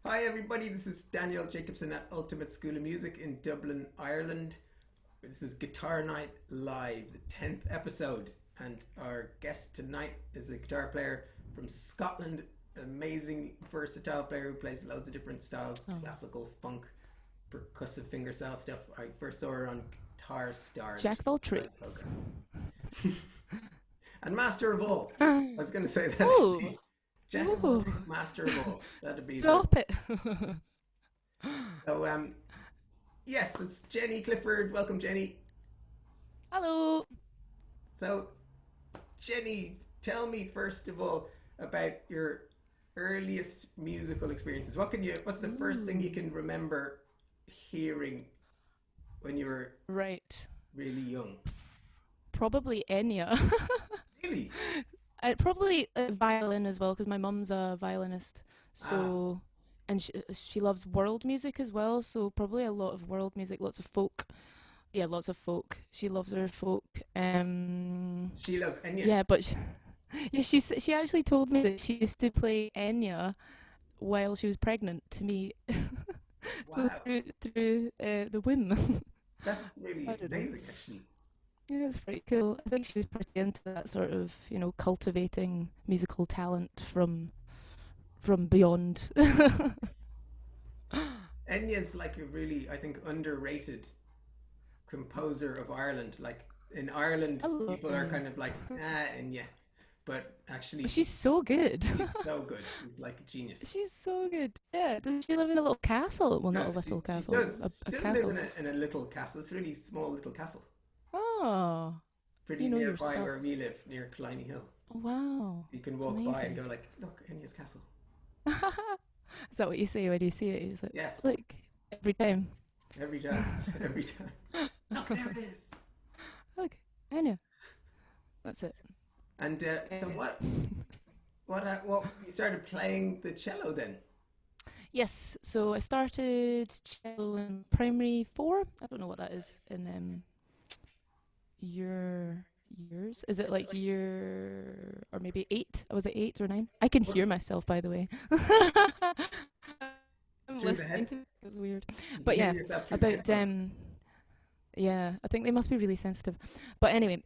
Hi everybody, this is Daniel Jacobson at Ultimate School of Music in Dublin, Ireland. This is Guitar Night Live, the 10th episode, and our guest tonight is a guitar player from Scotland, amazing versatile player who plays loads of different styles, Oh. classical, funk, percussive fingerstyle stuff. I first saw her on Guitar Stars, which Jack is of all a great trades. program. And Master of All. I was going to say that to Oh, be Jack of all oh, trades, Master of all. That'd be the stop it. so yes, it's Jenny Clifford. Welcome, Jenny. Hello. So, Jenny, tell me first of all about your earliest musical experiences. What's the first thing you Ooh, can remember hearing when you were right. really young? Probably Enya. Really? Probably violin as well, because my mum's a violinist. Ah, So, and she loves world music as well. So probably a lot of world music, lots of folk. Yeah, lots of folk. She loves her folk. Sheila of Enya. Yeah, but yeah, she actually told me that she used to play Enya while she was pregnant to me. So Wow, through the womb. that's I really don't know. amazing, actually. Yeah, it's pretty cool. I think she was pretty into that sort of, cultivating musical talent from beyond. Enya's like a really, I think, underrated composer of Ireland. Like in Ireland, I love people are Enya. kind of like, Enya. But actually, She's so good. he's so good. He's like a genius. She's so good. Yeah. Does she live in a little castle? Well, not a Yes, she, little she castle, does. a She does live castle. in a little castle. It's a really small little castle, Oh, pretty you know your nearby stuff. where we live, near Killiney Hill. Wow. You can walk by and Amazing. go like, look, Enya's castle. Is that what you say when you see it? You just Yes, like every time. every time, every time. Look, there it is. Look, Enya. That's it. And so Uh, what? You started playing the cello then? Yes, so I started cello in primary four. I don't know what that is in your years. Is it like year or maybe eight? Was it eight or nine? I can What? hear myself, by the way. I'm Through the listening head? to it. It's weird. You can But hear yeah, yourself through the about headphones. yeah, I think they must be really sensitive. But anyway,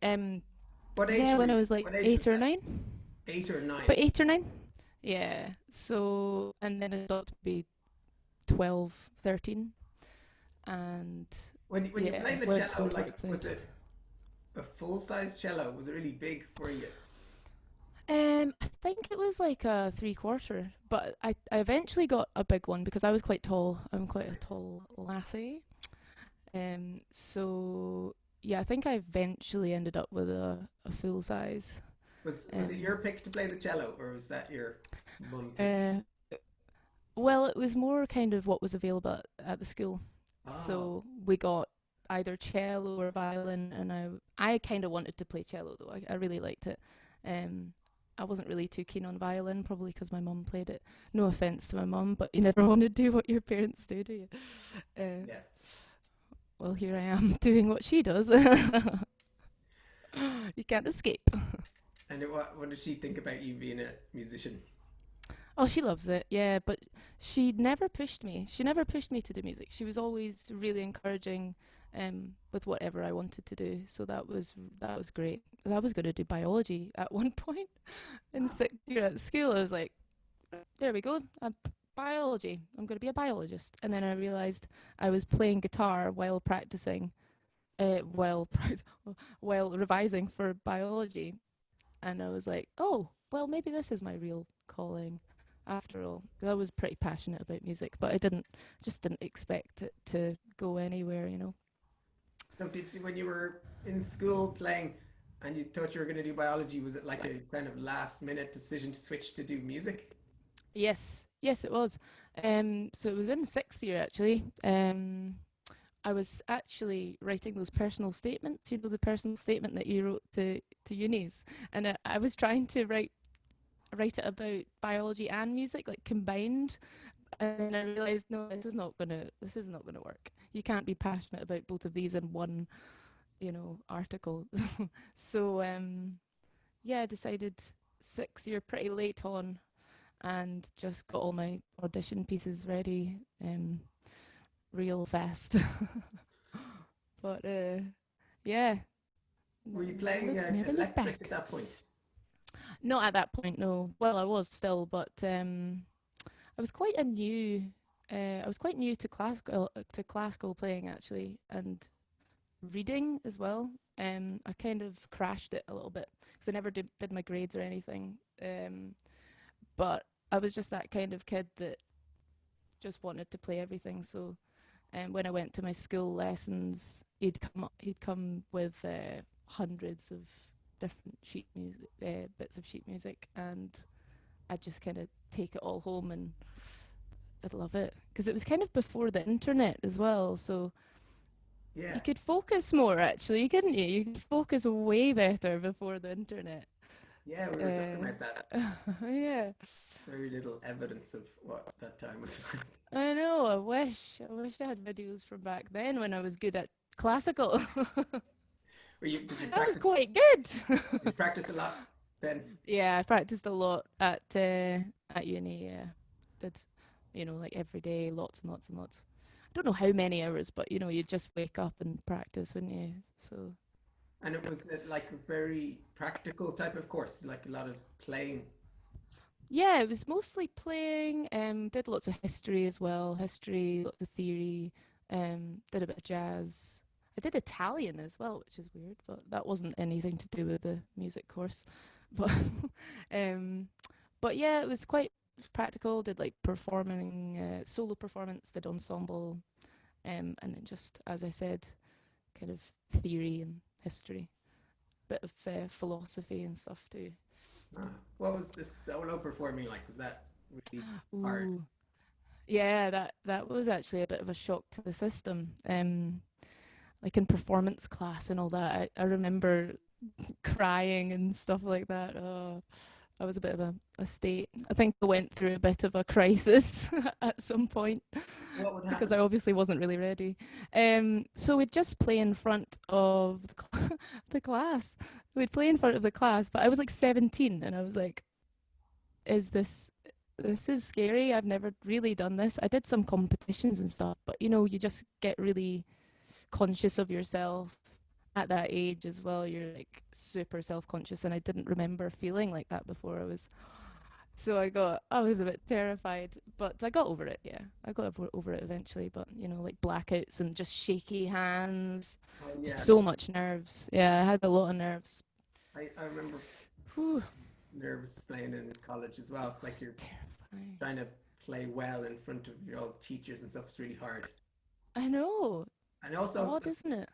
What age yeah, were when I you? was like What age was eight or that? nine. 8 or 9? About eight or nine. Yeah. So and then it got to be 12, 13, and When you yeah, played the worked cello, on like both was sides. it a full size cello? Was it really big for you? I think it was like a three quarter, but I eventually got a big one because I was quite tall. I'm quite a tall lassie. So yeah, I think I eventually ended up with a full size. Was it Um, your pick to play the cello, or was that your mum pick? uh, well, it was more kind of what was available at the school. Oh, So we got either cello or violin, and I kind of wanted to play cello though. I really liked it. Um, I wasn't really too keen on violin, probably because my mum played it. No offense to my mum, but you never want to do what your parents do you? Uh, yeah. well, here I am doing what she does. You can't escape. And what did she think about you being a musician? Oh, she loves it. Yeah, but she never pushed me. She never pushed me to do music. She was always really encouraging with whatever I wanted to do. So that was great. I was going to do biology at one point in Wow. sixth year at school. I was like, there we go. Biology. I'm going to be a biologist. And then I realized I was playing guitar while practicing, while while revising for biology, and I was like, oh, well, maybe this is my real calling after all. 'Cause I was pretty passionate about music, but I just didn't expect it to go anywhere. So did you, when you were in school playing and you thought you were going to do biology, was it like a kind of last minute decision to switch to do music? Yes, yes, it was. So it was in sixth year actually. I was actually writing those personal statements, the personal statement that you wrote to unis, and I was trying to write it about biology and music, like combined. And then I realized, no, this is not gonna work. You can't be passionate about both of these in one, article. So yeah, I decided sixth year pretty late on. and just got all my audition pieces ready real fast. But yeah, Were you playing never look electric at back. that point? Not at that point, no. Well, I was still, but I was quite a new. I was quite new to classical playing actually, and reading as well. I kind of crashed it a little bit because I never did my grades or anything. But I was just that kind of kid that just wanted to play everything. So, when I went to my school lessons, he'd come with hundreds of different sheet music, bits of sheet music, and I'd just kind of take it all home and I'd love it because it was kind of before the internet as well. So Yeah, you could focus more, actually, couldn't you? You could focus way better before the internet. yeah, we were talking Uh, about that. yeah, Very little evidence of what that time was like. I know. I wish I had videos from back then when I was good at classical. Did you That was practice? quite good. Did you practice a lot then? Yeah, I practiced a lot at uni. Yeah, did like every day, lots and lots and lots. I don't know how many hours, but you'd just wake up and practice, wouldn't you? So And it was like a very practical type of course, like a lot of playing. yeah, it was mostly playing. Did lots of history as well, history, lots of theory. Did a bit of jazz. I did Italian as well, which is weird, but that wasn't anything to do with the music course. But um, but yeah, it was quite practical. Did like performing, solo performance, did ensemble, and then just as I said, kind of theory and history, bit of philosophy and stuff too. What was the solo performing like? Was that really hard? Ooh, yeah, that was actually a bit of a shock to the system. Like in performance class and all that, I remember crying and stuff like that. Oh, I was a bit of a state. I think I went through a bit of a crisis at some point What would because happen? I obviously wasn't really ready. So we'd just play in front of the class. We'd play in front of the class, but I was like 17 and I was like, is this is scary. I've never really done this. I did some competitions and stuff, but you just get really conscious of yourself at that age as well. You're like super self-conscious, and I didn't remember feeling like that before. So I was a bit terrified, but I got over it. Yeah, I got over it eventually. But like blackouts and just shaky hands, Oh just yeah, so much nerves. Yeah, I had a lot of nerves. I remember Whew, nervous playing in college as well. It's like it's you're terrifying. trying to play well in front of your old teachers and stuff. It's really hard. I know. And It's also, odd, isn't it?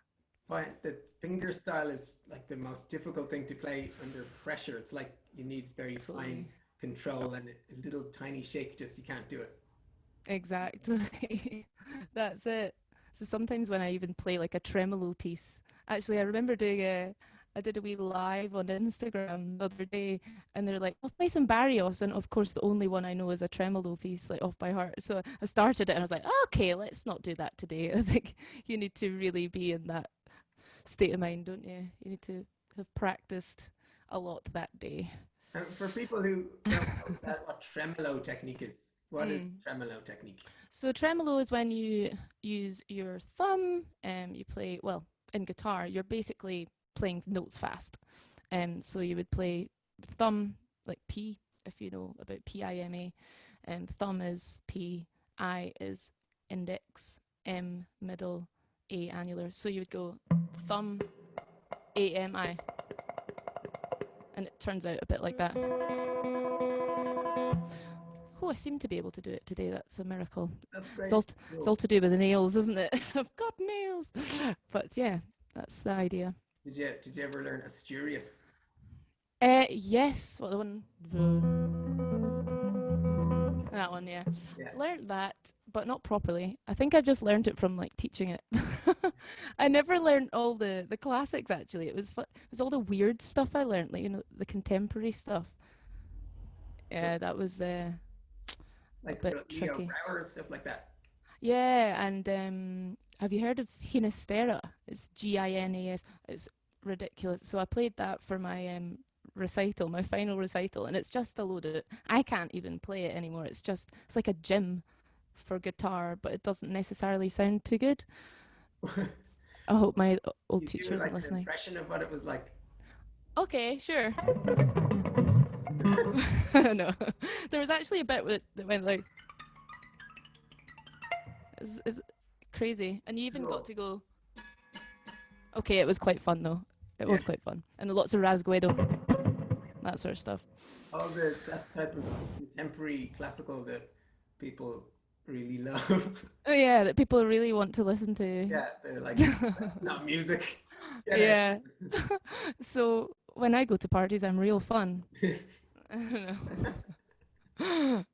the finger style is like the most difficult thing to play under pressure. It's like you need very fine Totally. control and a little tiny shake, just you can't do it. Exactly. That's it. So sometimes when I even play like a tremolo piece, actually, I remember I did a wee live on Instagram the other day, and they're like, "I'll play some Barrios," and of course, the only one I know is a tremolo piece, like off by heart. So I started it, and I was like, "Okay, let's not do that today." I think you need to really be in that state of mind, don't you? You need to have practiced a lot that day. And for people who don't know what tremolo technique is, what is Mm. tremolo technique? So tremolo is when you use your thumb and you play, well, in guitar, you're basically playing notes fast. So you would play thumb like P, if you know about PIMA. And thumb is P, I is index, M middle, A annular. So you would go thumb, A M I, and it turns out a bit like that. Oh, I seem to be able to do it today. That's a miracle. That's It's great. all it's Cool. all to do with the nails, isn't it? I've got nails. But yeah, that's the idea. Did you ever learn Asturias? Yes. What the one? That one, yeah. Yeah. Learned that, but not properly. I think I just learned it from like teaching it. I never learned all the classics actually. It was all the weird stuff I learned, like the contemporary stuff. So, Yeah, that was a like bit Leo tricky. Brouwer, stuff like that. Yeah, and have you heard of Hinastera? It's Ginas. It's ridiculous. So I played that for my recital, my final recital, and it's just a load of. I can't even play it anymore. It's like a gym for guitar, but it doesn't necessarily sound too good. I hope my old You teacher do isn't like an listening. impression of what it was like. Okay, sure. No, there was actually a bit that went like it's crazy, and you even got Cool. to go. Okay, it was quite fun though. It Yeah. was quite fun, and lots of rasguedo, that sort of stuff. All the that type of contemporary classical that people really love. Oh yeah, that people really want to listen to. Yeah, they're like, that's not music. Get out. Yeah. So when I go to parties, I'm real fun. I don't know.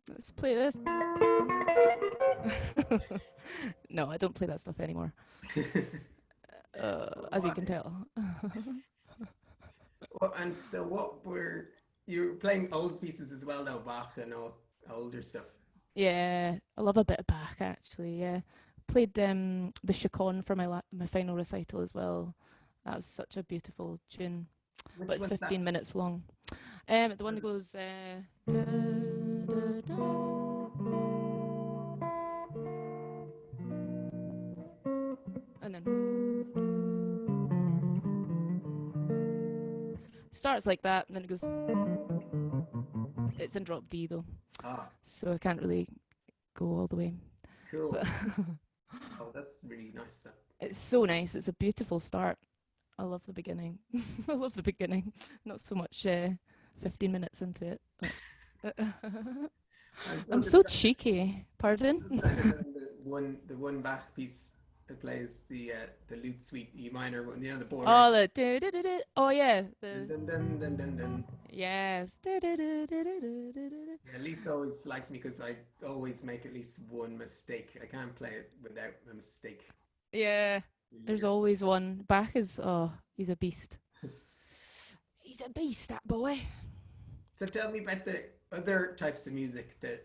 Let's play this. No, I don't play that stuff anymore. As you What? can tell. Well, and so what were you were playing old pieces as well, though, Bach and all older stuff. Yeah, I love a bit of Bach actually. Yeah, played the Chacon for my final recital as well. That was such a beautiful tune, Which but it's one's that? 15 minutes long. The one that goes da, and then starts like that, and then it goes. It's in drop D though, Ah, so I can't really go all the way. cool. But Oh, that's really nice. That. it's so nice. It's a beautiful start. I love the beginning. I love the beginning. Not so much 15 minutes into it. But I'm I'm so cheeky. Pardon? still trying to learn the one Bach piece that plays the lute suite E minor one, you know, the boring. Oh, the oh yeah, Dun, the dun, dun, dun, dun, dun. yes. Yeah, Lisa always likes me because I always make at least one mistake. I can't play it without a mistake. Yeah, Really there's good. always one. Bach is he's a beast. He's a beast, that boy. So tell me about the other types of music that,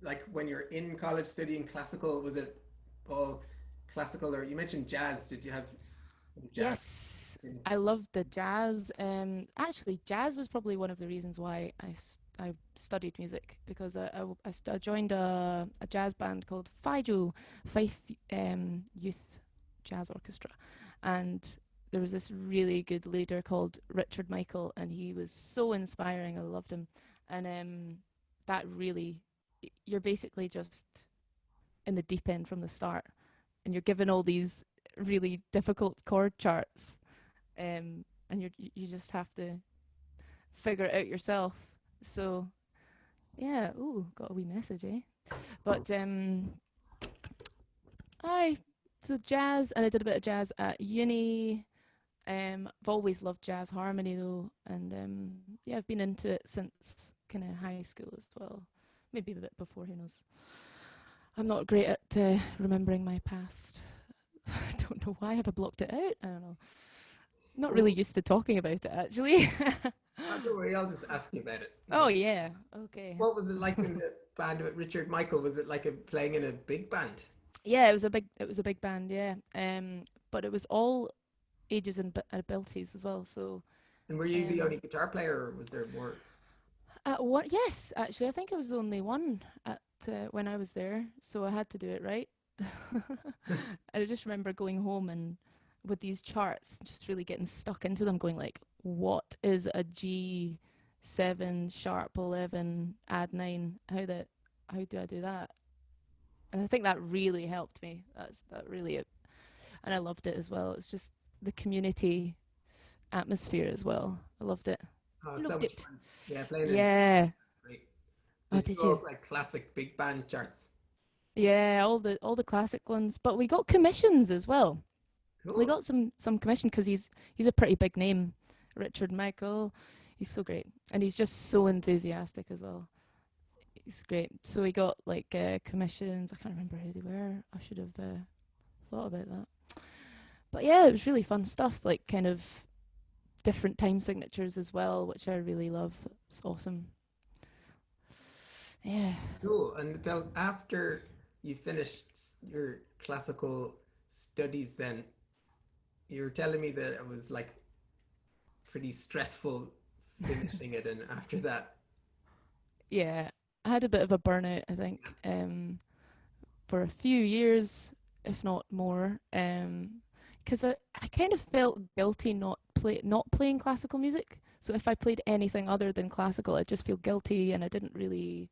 like when you're in college studying classical, was it all classical or you mentioned jazz? Did you have some jazz Yes, in? I loved the jazz. Actually, jazz was probably one of the reasons why I studied music because I joined a jazz band called Fife Youth Jazz Orchestra, and there was this really good leader called Richard Michael, and he was so inspiring. I loved him, and that really, you're basically just in the deep end from the start, and you're given all these really difficult chord charts, and you just have to figure it out yourself. So yeah, ooh, got a wee message, eh? But I so jazz, and I did a bit of jazz at uni. I've always loved jazz harmony though, and yeah, I've been into it since kind of high school as well. Maybe a bit before, who knows? I'm not great at remembering my past. I don't know why. Have I blocked it out? I don't know. Not really Well, used to talking about it actually. don't worry, I'll just ask you about it. Oh yeah. Okay. What was it like in the band with Richard Michael? Was it like playing in a big band? Yeah, it was a big band, yeah. But it was all ages and abilities as well. So And were you the um only guitar player, or was there more? what yes, actually I think I was the only one at when I was there, so I had to do it right. I just remember going home and with these charts, just really getting stuck into them, going like, what is a G7 sharp 11 add 9? How do I do that? And I think that really helped me. That really, and I loved it as well. It's just the community atmosphere as well. I loved it. Oh, it's so Loved much it. fun. Yeah, playing in Yeah. that's great. Oh, Did you did go you? up like classic big band charts? Yeah, all the classic ones. But we got commissions as well. We Cool. got some commission because he's a pretty big name, Richard Michael. He's so great, and he's just so enthusiastic as well. He's great. So we got like commissions. I can't remember who they were. I should have thought about that. But yeah, it was really fun stuff. Like kind of different time signatures as well, which I really love. It's awesome. Yeah. Cool. And then after you finished your classical studies, then you were telling me that it was like pretty stressful finishing it, and after that, Yeah, I had a bit of a burnout, I think, for a few years, if not more, because I kind of felt guilty not playing classical music. So if I played anything other than classical, I'd just feel guilty, and I didn't really.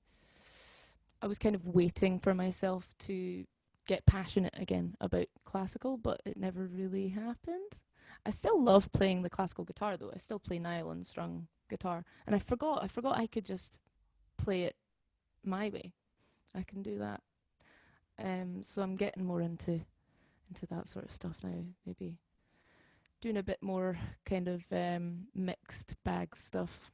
I was kind of waiting for myself to get passionate again about classical, but it never really happened. I still love playing the classical guitar though. I still play nylon strung guitar, and I forgot I could just play it my way. I can do that. So I'm getting more into that sort of stuff now. Maybe doing a bit more kind of mixed bag stuff.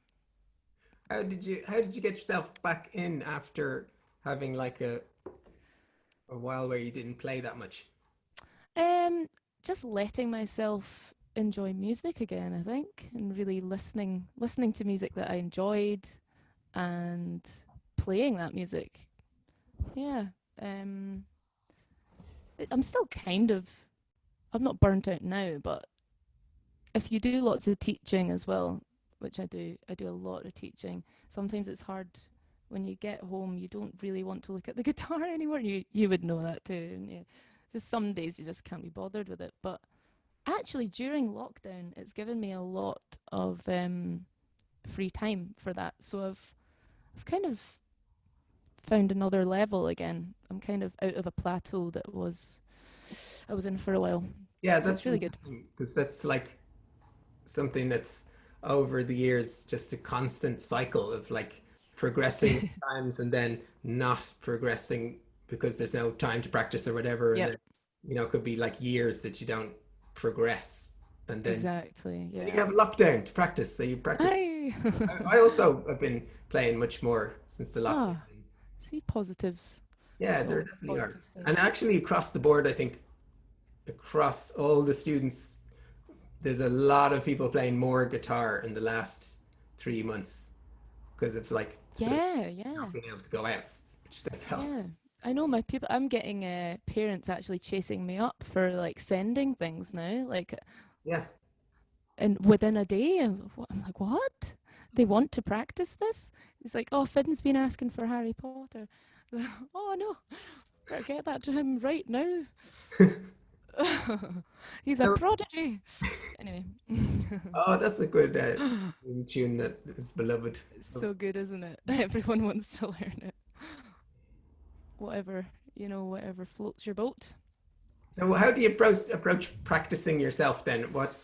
how did you get yourself back in after having like a while where you didn't play that much? Um, just letting myself enjoy music again, I think, and really listening to music that I enjoyed and playing that music. Yeah. Um, I'm still kind of I'm not burnt out now, but if you do lots of teaching as well, which I do a lot of teaching. Sometimes it's hard when you get home. You don't really want to look at the guitar anymore. You would know that too. And yeah, just some days you just can't be bothered with it. But actually, during lockdown, it's given me a lot of free time for that. So I've kind of found another level again. I'm kind of out of a plateau that I was in for a while. Yeah, So that's it's really good. interesting because that's like something that's over the years just a constant cycle of like progressing times and then not progressing because there's no time to practice or whatever, and Yep, then it could be like years that you don't progress, and exactly. then you Yeah. have lockdown to practice, so you practice. I I also have been playing much more since the lockdown. ah, see positives. Yeah, Look there all the definitely are. positive side. And actually across the board, I think across all the students, there's a lot of people playing more guitar in the last 3 months because of like sort of Yeah, yeah, not being able to go out, which does help. yeah. I know my people. I'm getting parents actually chasing me up for like sending things now, like Yeah. and within a day. I'm like, what? They want to practice this? It's like, oh, Finn's been asking for Harry Potter. Oh no, better get that to him right now. He's a So- prodigy. Anyway. oh, that's a good tune that is beloved. It's so good, isn't it? Everyone wants to learn it. Whatever, whatever floats your boat. So how do you approach practicing yourself then? What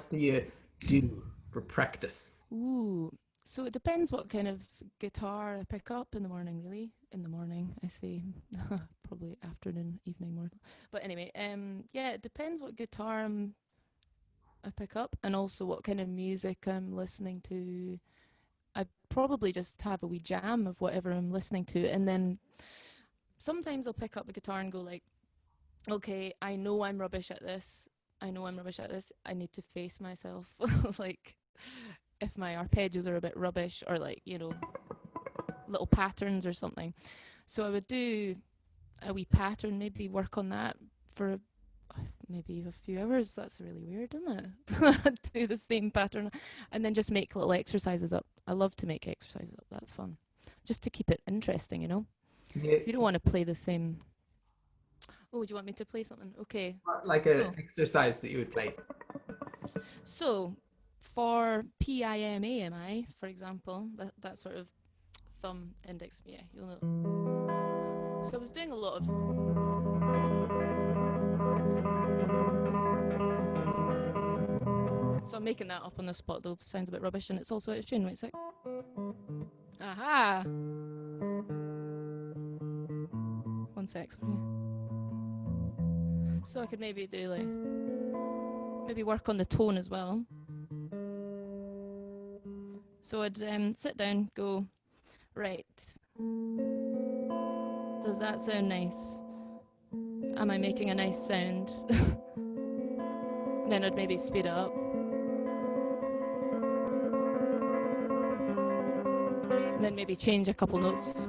do you do for practice? Ooh. So it depends what kind of guitar I pick up in the morning, really. In the morning, I say. Probably afternoon, evening more. But anyway, yeah, it depends what guitar I pick up and also what kind of music I'm listening to. I probably just have a wee jam of whatever I'm listening to, and then sometimes I'll pick up the guitar and go like, okay, I know I'm rubbish at this. I know I'm rubbish at this. I need to face myself. Like, if my arpeggios are a bit rubbish or like, little patterns or something. So I would do a wee pattern, maybe work on that for maybe a few hours. That's really weird, isn't it? Do the same pattern and then just make little exercises up. I love to make exercises up. That's fun. Just to keep it interesting. Yeah, So you don't want to play the same. Oh, do you want me to play something? Okay, like a cool. exercise that you would play. So for PIMAMI, for example, that sort of thumb index, yeah, you'll know. So I was doing a lot of. So I'm making that up on the spot, though. Sounds a bit rubbish, and it's also out of tune. Wait a sec. Aha! One sec, sorry. So I could maybe do maybe work on the tone as well. So I'd sit down, go, right. Does that sound nice? Am I making a nice sound? Then I'd maybe speed it up. And then maybe change a couple notes.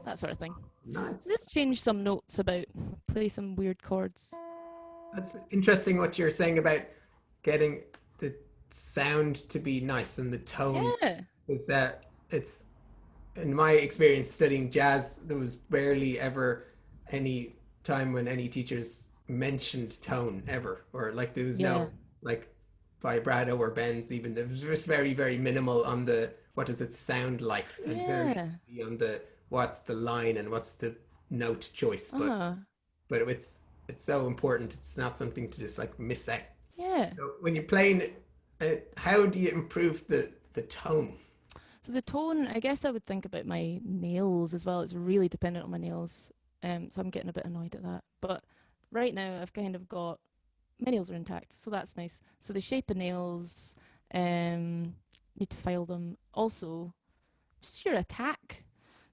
That's that sort of thing. Nice. So just change some notes about, play some weird chords. That's interesting what you're saying about getting the sound to be nice and the tone. Yeah. Is it's in my experience studying jazz, there was barely ever any time when any teachers mentioned tone ever, or like there was Yeah. no like vibrato or bends even. It was just very, very minimal on the what does it sound like, and very Yeah. heavy on the what's the line and what's the note choice. Uh-huh. But it's so important. It's not something to just like miss out. Yeah. So when you're playing, how do you improve the tone? So the tone, I guess I would think about my nails as well. It's really dependent on my nails. So I'm getting a bit annoyed at that. But right now I've kind of got my nails are intact, so that's nice. So the shape of nails, need to file them. Also, just your attack.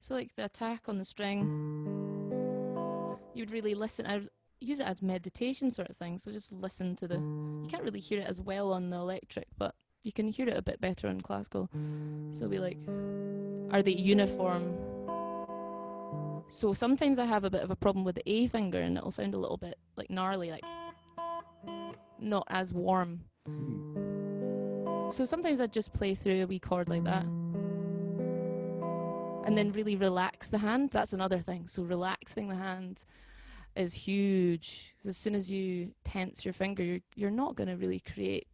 So like the attack on the string, you'd really listen. I use it as meditation sort of thing. So just listen to the. You can't really hear it as well on the electric, but you can hear it a bit better on classical. So be like, are they uniform? So sometimes I have a bit of a problem with the A finger, and it'll sound a little bit like gnarly, like not as warm. So sometimes I just play through a wee chord like that. And then really relax the hand. That's another thing. So relaxing the hand is huge. As soon as you tense your finger, you're not going to really create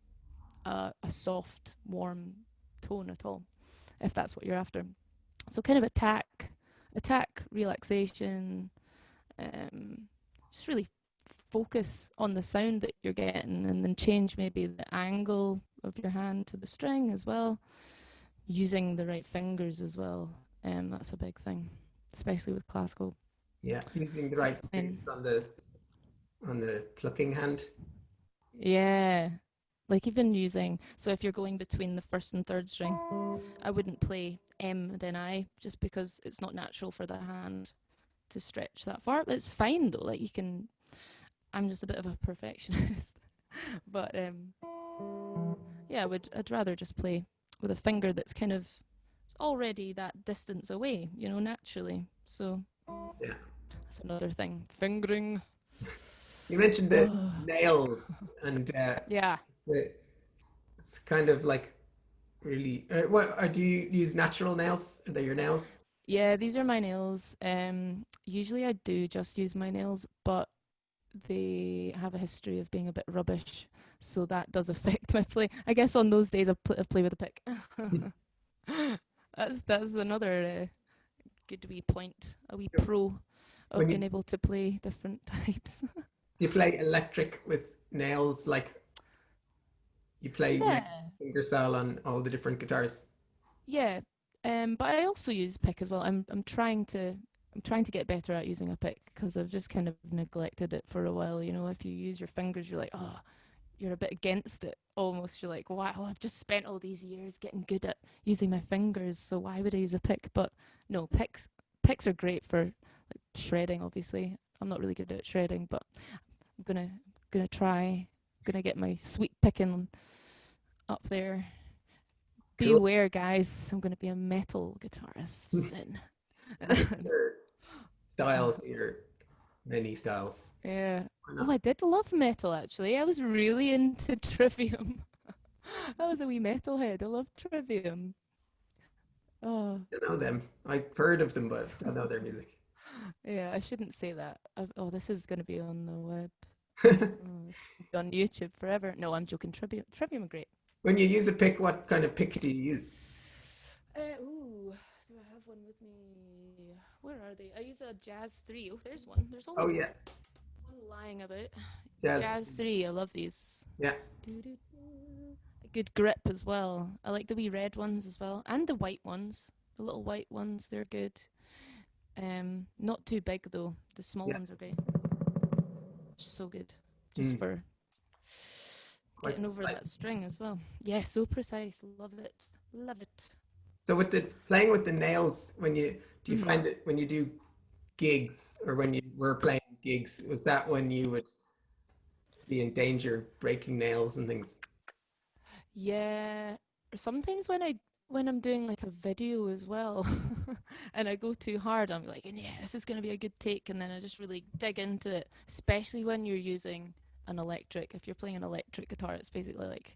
a soft, warm tone at all, if that's what you're after. So kind of attack, relaxation, just really focus on the sound that you're getting, and then change maybe the angle of your hand to the string as well, using the right fingers as well. That's a big thing, especially with classical. Yeah, using the So right fingers on the plucking hand. yeah, like even using, so if you're going between the first and third string, I wouldn't play M then I, just because it's not natural for the hand to stretch that far. But it's fine though, like you can, I'm just a bit of a perfectionist. But yeah, I'd rather just play with a finger that's kind of already that distance away, naturally. So Yeah. that's another thing. Fingering. You mentioned the nails, and Yeah. the, it's kind of like really. What do you use? Natural nails? Are they your nails? Yeah, these are my nails. Usually I do just use my nails, but they have a history of being a bit rubbish, so that does affect my play. I guess on those days I play with a pick. That's another good wee point, a wee pro of When being you able to play different types. do you play electric with nails, like you play Yeah, finger style on all the different guitars? yeah. But I also use pick as well. I'm trying to get better at using a pick because I've just kind of neglected it for a while. If you use your fingers, you're like, oh, you're a bit against it almost. You're like, wow, I've just spent all these years getting good at using my fingers, so why would I use a pick? But no, picks are great for like shredding. Obviously, I'm not really good at shredding, but I'm gonna try. Gonna get my sweet picking up there. Cool. Beware, guys! I'm gonna be a metal guitarist soon. Add your style to your many styles. Yeah. Why Oh, not? I did love metal actually. I was really into Trivium. I was a wee metalhead. I loved Trivium. Oh, I know them. I've heard of them, but I don't know their music. yeah, I shouldn't say that. Oh, this is going to be on the web. Oh, this will be on YouTube forever. No, I'm joking. Trivium are great. When you use a pick, what kind of pick do you use? Ooh, do I have one with me? Where are they? I use a Jazz 3. Oh, there's one. There's Oh always yeah, one lying about. jazz. Jazz 3, I love these. Yeah, A good grip as well. I like the wee red ones as well. And the white ones. The little white ones, they're good. Not too big though. The small yeah. ones are great. So good. Just Mm, for quite getting over that precise. string as well. Yeah, so precise. Love it. Love it. So with the playing with the nails, when you do you Hmm. find it when you do gigs or when you were playing gigs, was that when you would be in danger of breaking nails and things? Yeah. Sometimes when I when I'm doing like a video as well, and I go too hard, I'm like, yeah, this is going to be a good take, and then I just really dig into it, especially when you're using an electric. If you're playing an electric guitar, it's basically like,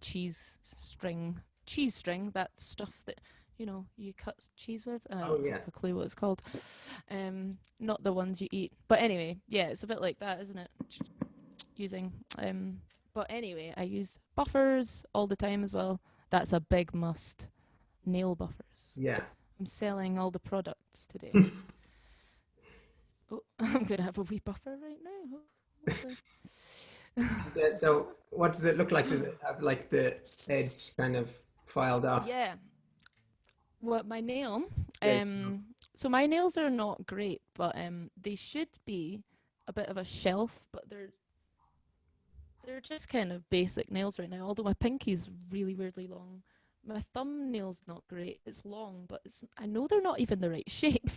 cheese string, that stuff that, you cut cheese with. I Oh don't yeah. have a clue what it's called. Not the ones you eat. But anyway, yeah, it's a bit like that, isn't it? Using. But anyway, I use buffers all the time as well. That's a big must. Nail buffers. Yeah. I'm selling all the products today. Oh, I'm going to have a wee buffer right now. Hopefully. Yeah, so what does it look like? Does it have like the edge kind of filed off? Yeah. Well, my nail. Yeah. So my nails are not great, but they should be a bit of a shelf, but they're just kind of basic nails right now. Although my pinky's really weirdly long. My thumbnail's not great. It's long, but I know they're not even the right shape.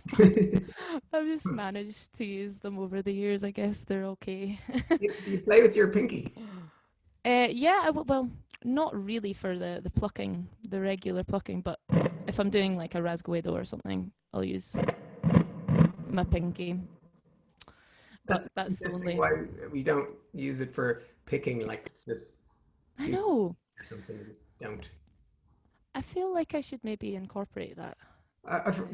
I've just managed to use them over the years. I guess they're okay. Do you play with your pinky? Yeah, well, not really for the plucking, the regular plucking, but if I'm doing like a rasguedo or something, I'll use my pinky. But that's the Interesting only. why we don't use it for picking, like it's just I you know. or something. We just don't. I feel like I should maybe incorporate that.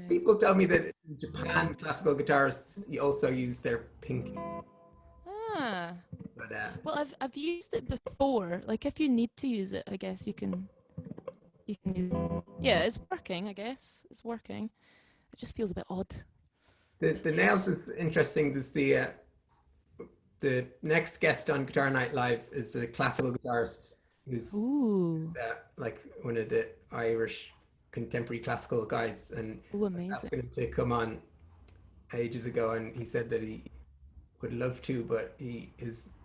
People tell me that in Japan, classical guitarists also use their pinky, Ah, but well, I've used it before. Like if you need to use it, I guess you can use it. Yeah, it's working. I guess it's working. It just feels a bit odd. the nails is interesting. There's the next guest on Guitar Night Live is a classical guitarist who's Ooh, like one of the Irish contemporary classical guys, and ooh, I asked amazing. him to come on ages ago, and he said that he would love to, but he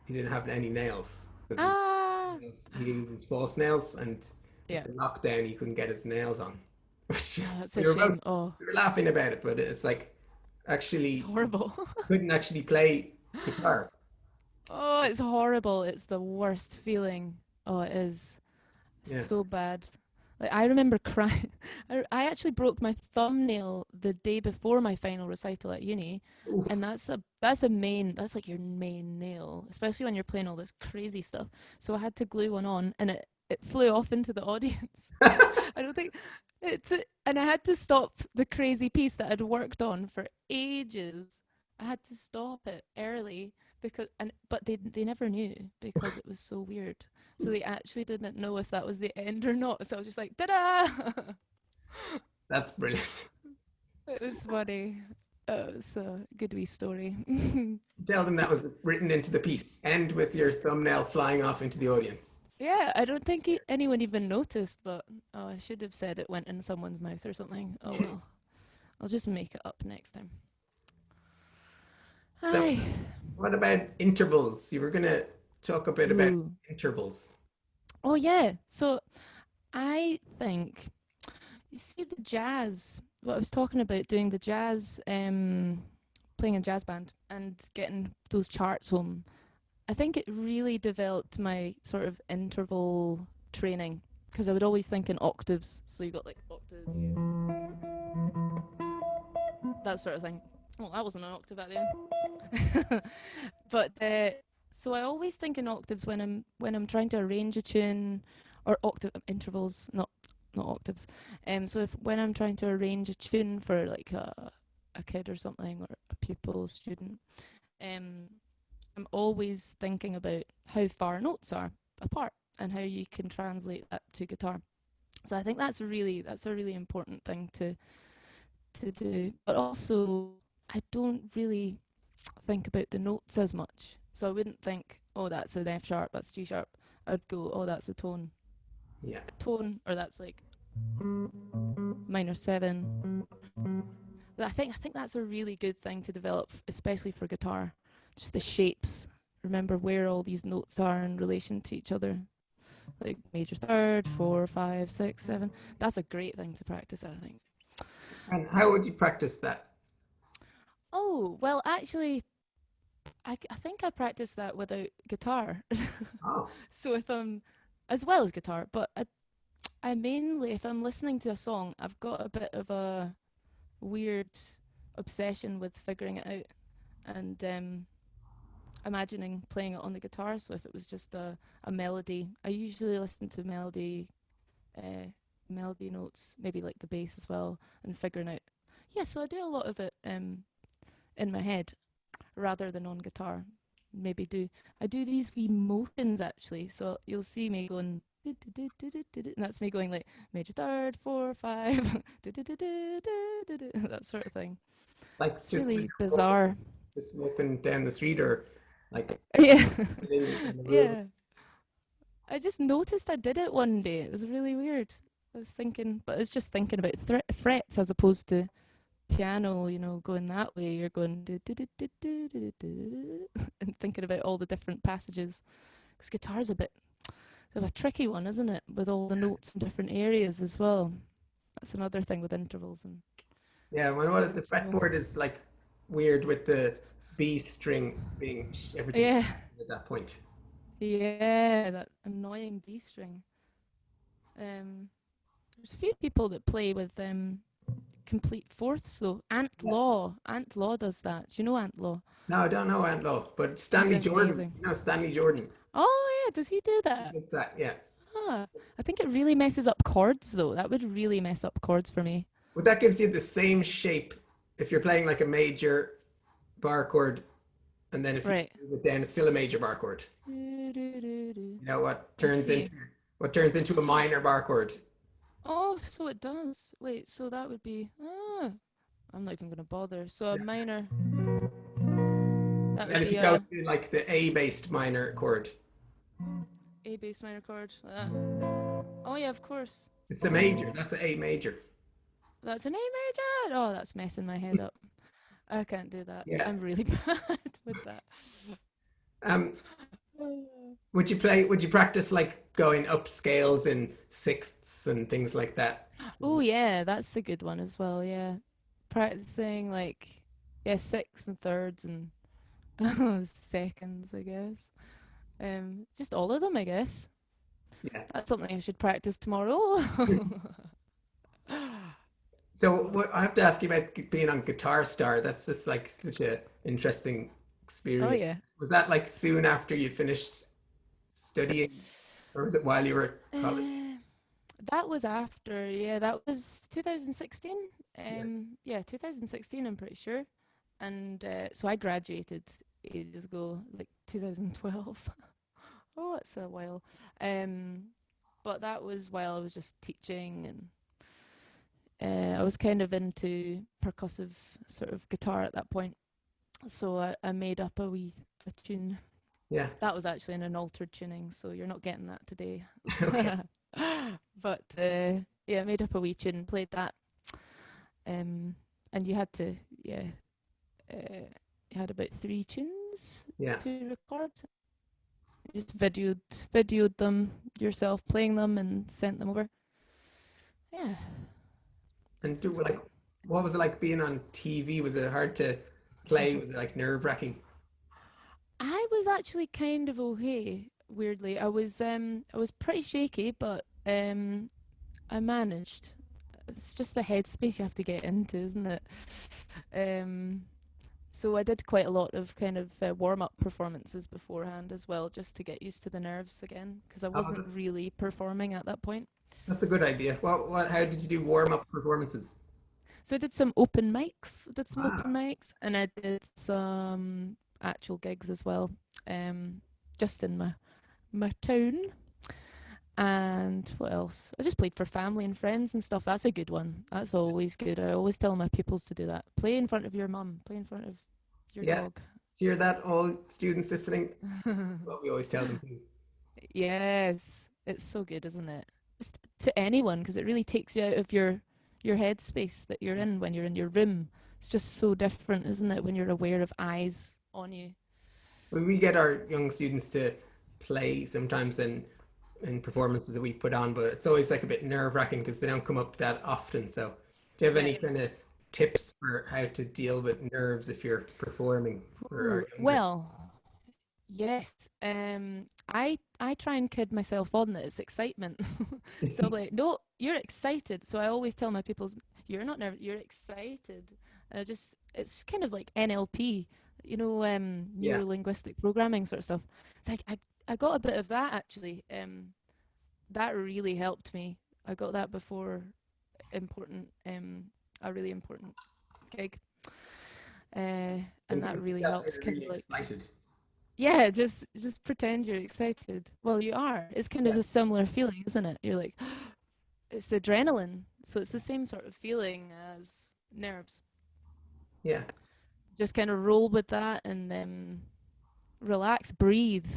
didn't have any nails because Ah, he uses false nails, and with yeah. the lockdown he couldn't get his nails on. Which Oh, that's a we were both shame. Oh, we were laughing about it, but it's like it's actually horrible. couldn't actually play guitar. Oh, it's horrible. It's the worst feeling. Oh, it is. Yeah. It's so bad. Like I remember crying. I actually broke my thumbnail the day before my final recital at uni, Oof. and that's like your main nail, especially when you're playing all this crazy stuff. So I had to glue one on, and it flew off into the audience. I don't think and I had to stop the crazy piece that I'd worked on for ages. I had to stop it early but they never knew because it was so weird. So they actually didn't know if that was the end or not. So I was just like, ta-da! That's brilliant. It was funny. It's a good wee story. Tell them that was written into the piece. End with your thumbnail flying off into the audience. Yeah, I don't think anyone even noticed, but I should have said it went in someone's mouth or something. Oh well, I'll just make it up next time. So, Hi. what about intervals? You were going to talk a bit about Ooh. intervals. Oh yeah. So I think you see the jazz. What I was talking about doing the jazz, playing in jazz band and getting those charts home. I think it really developed my sort of interval training because I would always think in octaves. So you got like octave, that sort of thing. Well, that wasn't an octave at the end. But so I always think in octaves when I'm trying to arrange a tune, or octave intervals, not octaves. So if when I'm trying to arrange a tune for like a kid or something, or a pupil, student, um, I'm always thinking about how far notes are apart and how you can translate that to guitar. So I think that's a really important thing to do. But also, I don't really think about the notes as much. So I wouldn't think, oh, that's an F sharp, that's G sharp. I'd go, oh, that's a Yeah. or that's like minor 7. But I think that's a really good thing to develop, especially for guitar. Just the shapes. Remember where all these notes are in relation to each other. Like major third, 4, 5, 6, 7. That's a great thing to practice, I think. And how would you practice that? Oh, well, actually, I think I practice that without guitar. Oh, So if I'm, as well as guitar, but I mainly, if I'm listening to a song, I've got a bit of a weird obsession with figuring it out and imagining playing it on the guitar. So if it was just a melody, I usually listen to uh, melody notes, maybe like the bass as well, and figuring out. Yeah, so I do a lot of it in my head rather than on guitar. Maybe I do these wee motions actually. So you'll see me going, and that's me going like major third, 4 5, that sort of thing. Like It's just when really you're bizarre. just walking down the street, or like Yeah, in the room. yeah. I just noticed I did it one day. It was really weird. I was thinking, but I was just thinking about frets as opposed to piano, going that way. You're going and thinking about all the different passages. Because guitar's a bit of a tricky one, isn't it? With all the notes in different areas as well. That's another thing with intervals and Yeah, when what the having to know. fretboard is like weird with the B string being everything Yeah, at that point. yeah, that annoying B string. There's a few people that play with complete fourths though. Yeah. Ant Law does that. Do you know Ant Law? No, I don't know Aunt Lo, but He's Stanley Jordan. amazing. You know Stanley Jordan. Oh yeah, does he do He that? does that, yeah. Ah, I think it really messes up chords though. That would really mess up chords for me. But that gives you the same shape if you're playing like a major bar chord, and then if you Right. move it down, it's still a major bar chord. I You know see. what turns into a minor bar chord. Oh, so it does. Wait, so that would be. I'm not even going to bother. So a Yeah. minor. That And would then if be you go a to like the A-based minor chord, A bass minor chord. Oh yeah, of course. it's a major. That's the A major. That's an A major. Oh, that's messing my head up. I can't do that. Yeah. I'm really bad with that. Um, would you practice like going up scales in sixths and things like that? Oh yeah, that's a good one as well. Yeah, practicing like yeah sixths and thirds and seconds, I guess. Just all of them, I guess. Yeah. That's something I should practice tomorrow. So what, I have to ask you about being on Guitar Star. That's just like such a interesting Oh experience. yeah. Was that like soon after you finished studying, or was it while you were at college? Uh, that was after, yeah, that was 2016. Yeah. Yeah, 2016, I'm pretty sure. And so I graduated ages ago, like 2012. Oh, it's a while. Um, but that was while I was just teaching, and I was kind of into percussive sort of guitar at that point. So I made up a tune. Yeah. That was actually in an altered tuning, so you're not getting that today. Okay. But yeah, I made up a wee tune, played that, and you had to, yeah, you had about 3 tunes Yeah. to record. You just videoed them yourself playing them and sent them over. Yeah, And it was like, good. what was it like being on TV? Was it hard to play? Was it like nerve-wracking? I was actually kind of okay. Weirdly, I was pretty shaky, but I managed. It's just a headspace you have to get into, isn't it? Um, so I did quite a lot of kind of warm-up performances beforehand as well, just to get used to the nerves again, because I Oh, wasn't really performing at that point. that's a good idea. How did you do warm-up performances? So I did some open mics, Ah, and I did some actual gigs as well, just in my town. And what else? I just played for family and friends and stuff. That's a good one. That's always good. I always tell my pupils to do that. Play in front of your mum. Play in front of your yeah. dog. Hear that, all students listening? What we always tell them to. Yes, it's so good, isn't it? Just to anyone, because it really takes you out of your headspace that you're in when you're in your room. It's just so different, isn't it, when you're aware of eyes on you? We get our young students to play sometimes in performances that we put on, but it's always like a bit nerve-wracking because they don't come up that often. So, do you have any Right. kind of tips for how to deal with nerves if you're performing for our Ooh, younger? well. Yes. I try and kid myself on that it's excitement. So I'm like, no, you're excited. So I always tell my people, you're not nervous, you're excited. It's kind of like NLP, Yeah. neuro linguistic programming sort of stuff. It's like I got a bit of that actually. That really helped me. I got that before important a really important gig. And And that give really yourself helps kind really of like, excited. yeah, just pretend you're excited. Well, you are. It's kind of Yeah. a similar feeling, isn't it? You're like, it's adrenaline. So it's the same sort of feeling as nerves. Yeah. Just kind of roll with that and relax, breathe.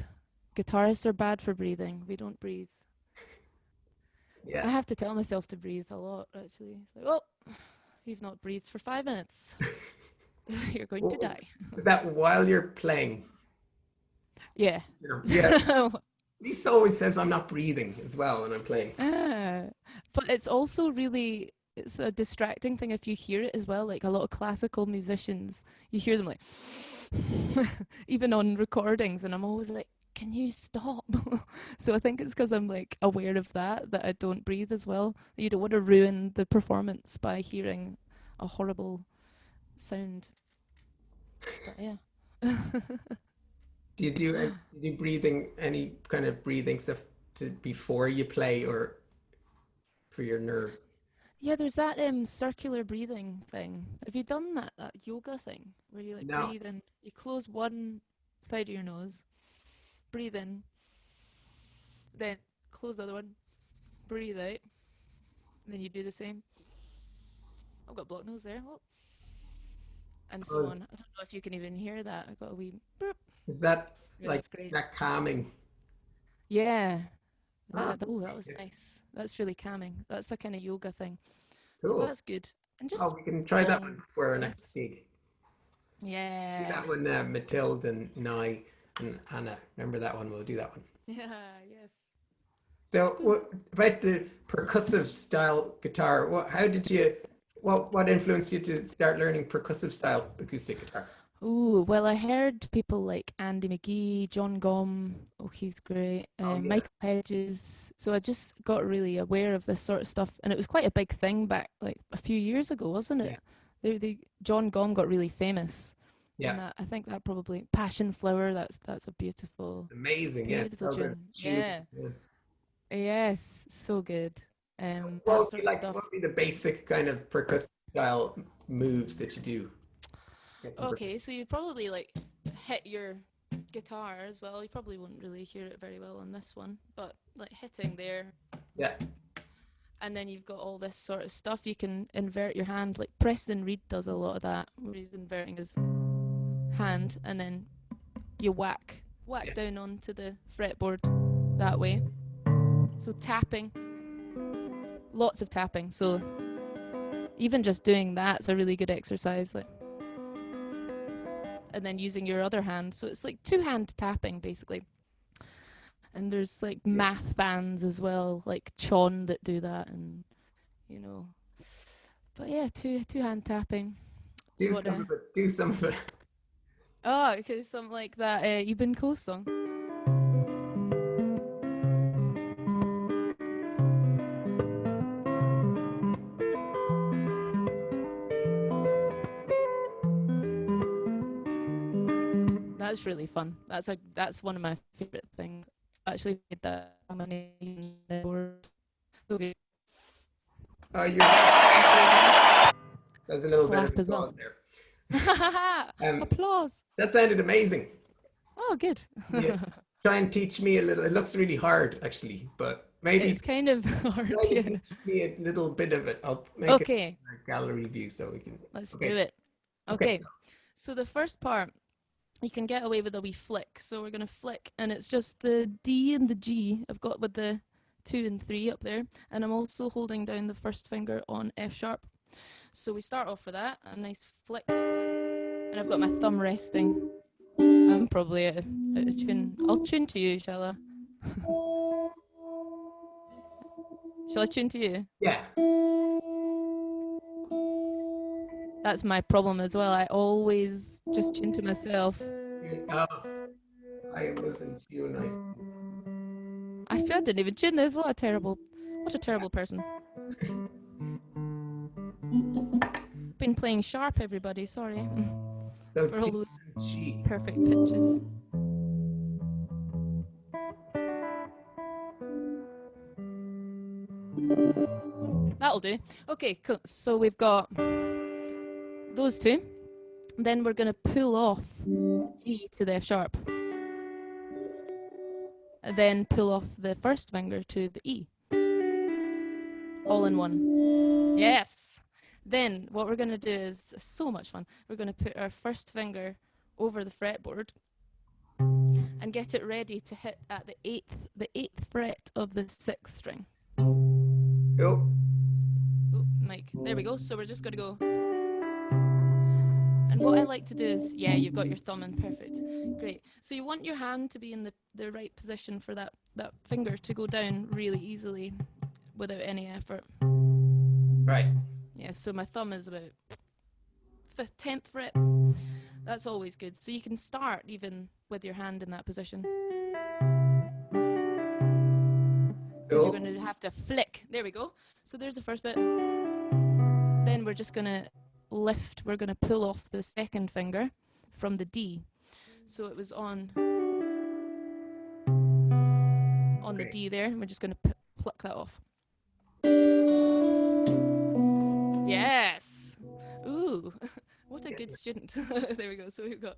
Guitarists are bad for breathing. We don't breathe. Yeah. I have to tell myself to breathe a lot, actually. Like, oh, you've not breathed for 5 minutes. You're going to What was, die. is that while you're playing? Yeah. Yeah. Lisa always says I'm not breathing as well when I'm playing. Ah, but it's also really it's a distracting thing if you hear it as well. Like a lot of classical musicians, you hear them like even on recordings, and I'm always like, "Can you stop?" So I think it's because I'm like aware of that I don't breathe as well. You don't want to ruin the performance by hearing a horrible sound. But yeah. Do you do breathing, any kind of breathing stuff to before you play or for your nerves? Yeah, there's that circular breathing thing. Have you done that yoga thing where you like No. breathe in, you close one side of your nose, breathe in, then close the other one, breathe out, and then you do the same. I've got a blocked nose there, oh, and so Oh, on. I don't know if you can even hear that. I got a wee burp. is that Yeah, like that's great. that calming? Yeah, Ah, that that's oh, that pretty was good. nice. That's really calming. That's a kind of yoga thing. So Cool. that's good. And Oh, just we can try that long one for our next breaths. gig. Do Yeah. that one, Matilda and I and Anna. Remember that one? We'll do that one. Yeah. Yes. So, Good. what about the percussive style guitar? How did you? What influenced you to start learning percussive style acoustic guitar? Ooh, well, I heard people like Andy McGee, John Gom, oh, he's great, Oh yeah, Michael Hedges. So I just got really aware of this sort of stuff, and it was quite a big thing back like a few years ago, wasn't it? yeah, John Gom got really famous, yeah. and I think that probably Passion Flower. That's a beautiful, Amazing. Yeah, beautiful so good. tune. Tune. Yeah, Yeah. yes, so good. What That would be sort of like? stuff. What would be the basic kind of percussive style moves that you do? Get some Okay, percussion. so you probably like hit your guitar as well. You probably wouldn't really hear it very well on this one, but like hitting there, Yeah, and then you've got all this sort of stuff. You can invert your hand, like Preston Reed does a lot of that, where he's inverting his hand, and then you whack yeah, down onto the fretboard that way. So tapping, lots of tapping. So even just doing that's a really good exercise. Like, and then using your other hand, so it's like two hand tapping basically. And there's like yeah. math bands as well, like Chon that do that, and you know. But yeah, two hand tapping. Do you Do want some to? of it. Do some of it. Oh, okay, something like that Ebon Coast song. That's really fun. That's one of my favorite things. I actually made that combination board. So good. Oh, And close your hand. there's a little bit of Slap as well. applause there. Um, Applause. that sounded amazing. Oh, good. Yeah, try and teach me a little. It looks really hard, actually, but It's maybe kind of hard, try and yeah. teach me a little bit of it. I'll make it Okay, a gallery view so we can. let's do Okay, it. okay. Okay, so the first part, you can get away with a wee flick. So we're going to flick, and it's just the D and the G I've got with the 2 and 3 up there. And I'm also holding down the first finger on F sharp. So we start off with that, a nice flick. And I've got my thumb resting. I'm probably out of tune. I'll tune to you, shall I? Shall I tune to you? Yeah. That's my problem as well. I always just tune to myself. Oh, I wasn't you and I didn't even tune this. What a terrible person. Been playing sharp, everybody. Sorry So for all D those and G. perfect pitches. That'll do. Okay, cool. So we've got those two. Then we're going to pull off G to the F sharp. And then pull off the first finger to the E. All in one. Yes. Then what we're going to do is so much fun. We're going to put our first finger over the fretboard and get it ready to hit at the eighth fret of the sixth string. Oh. Oh, Mike. There we go. So we're just going to go. And what I like to do is, yeah, you've got your thumb in, perfect. Great. So you want your hand to be in the right position for that finger to go down really easily without any effort. Right. Yeah, so my thumb is about 10th fret. That's always good. So you can start even with your hand in that position. Because you're going to have to flick. There we go. So there's the first bit. Then we're just going to lift. We're going to pull off the second finger from the D. So it was on the D there. We're just going to pluck that off. Yes. Ooh, what a good student. There we go. So we've got.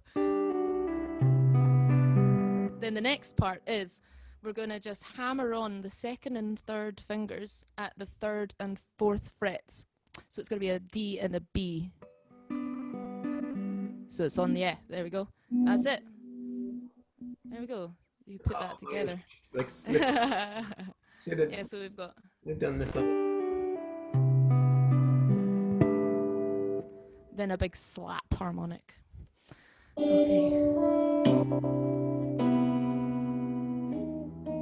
Then the next part is we're going to just hammer on the second and third fingers at the third and fourth frets. So it's going to be a D and a B. So it's on the E. There we go. That's it. There we go. You put that together. Like yeah, so we've got. We've done this up. Then a big slap harmonic. Okay.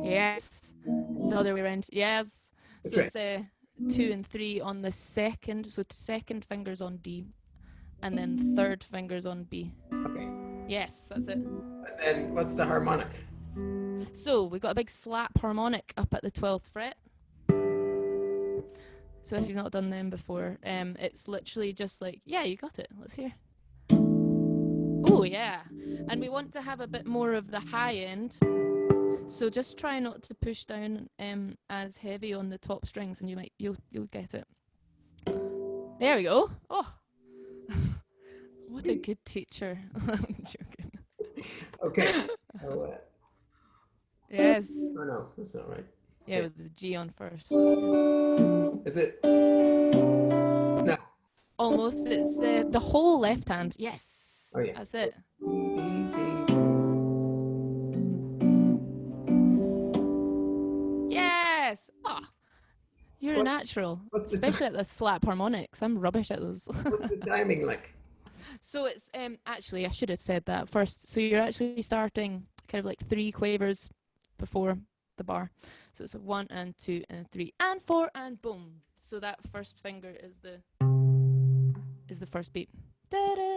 Yes. The other way around. Yes. So it's 2 and 3 on the second. So second fingers on D, and then third fingers on B. Okay. Yes, that's it. And then what's the harmonic? So we've got a big slap harmonic up at the 12th fret. So if you've not done them before, it's literally just like, yeah, you got it. Let's hear. Oh, yeah. And we want to have a bit more of the high end. So just try not to push down as heavy on the top strings, and you'll get it. There we go. Oh, what a good teacher. I'm joking. Okay. Yes. Oh no, that's not right. Yeah, with the G on first. Is it? No. Almost. It's the whole left hand. Yes. Oh yeah. That's it. Yes. Oh, you're a natural, especially at the slap harmonics. I'm rubbish at those. What's the timing like? So it's actually, I should have said that first. So you're actually starting kind of like 3 quavers before the bar. So it's a 1 and 2 and 3 and 4 and boom. So that first finger is the first beat. That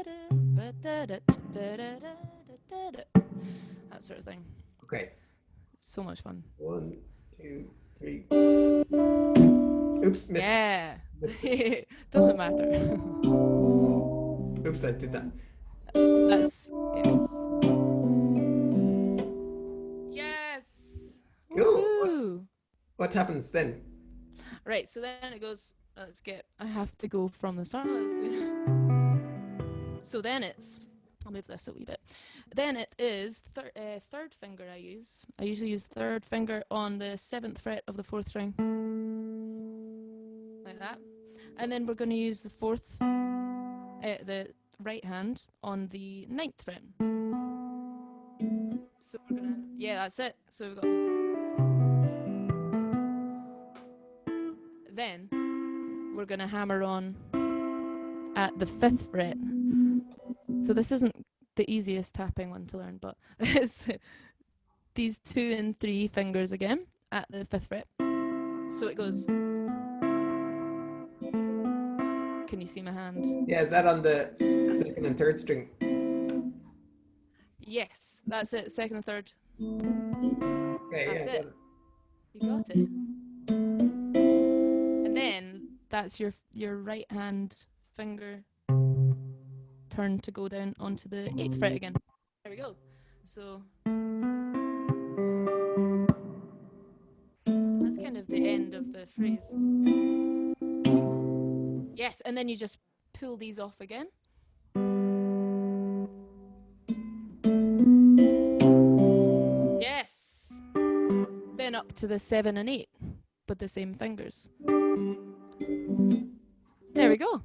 sort of thing. Okay. So much fun. 1, 2, 3. Oops, missed. Yeah. Doesn't matter. Oops, I did that. That's yes. Cool. What happens then? Right, so then it goes. I have to go from the start. So then I'll move this a wee bit. Then it is third finger I use. I usually use third finger on the 7th fret of the 4th string. Like that. And then we're going to use the right hand on the 9th fret. So we're going to, yeah, that's it. So we've got. Then we're going to hammer on at the 5th fret. So this isn't the easiest tapping one to learn, but it's these 2 and 3 fingers again at the 5th fret. So it goes. Can you see my hand? Yeah, is that on the 2nd and 3rd string? Yes, that's it. Second and third. Okay, That's yeah. it. You got it. And then that's your right hand finger turn to go down onto the 8th fret again. There we go. So that's kind of the end of the phrase. Yes, and then you just pull these off again. Yes. Then up to the 7 and 8 with the same fingers. There we go.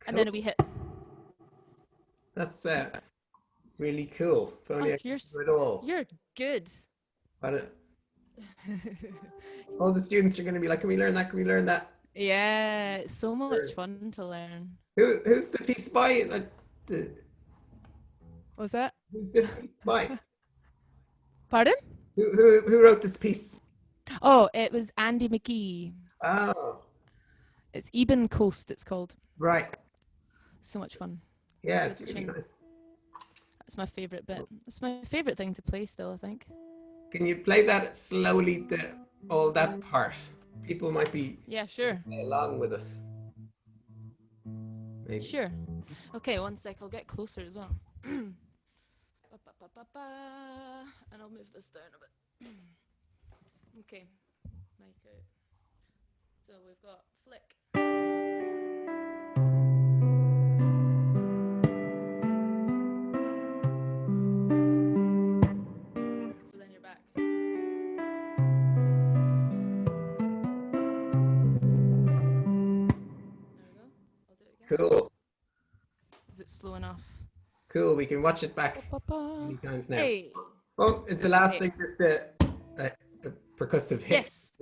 And then we hit. That's really cool. If only I could do it all. You're good. But all the students are going to be like, can we learn that? Can we learn that? Yeah, it's so much fun to learn. Who's the piece by? What's that? Who's this piece by? Pardon? Who wrote this piece? Oh, it was Andy McGee. Oh. It's Ebon Coast, it's called. Right. So much fun. Yeah, it's really nice. That's my favourite bit. It's my favourite thing to play still, I think. Can you play that slowly, all that part? People might be along with us. Maybe. Sure. Okay, one sec. I'll get closer as well. And I'll move this down a bit. Okay. Mic out. So we've got flick. So then you're back. Cool. Is it slow enough? Cool. We can watch it back many times now. Hey. Oh, is the last thing just a percussive hit? Yes.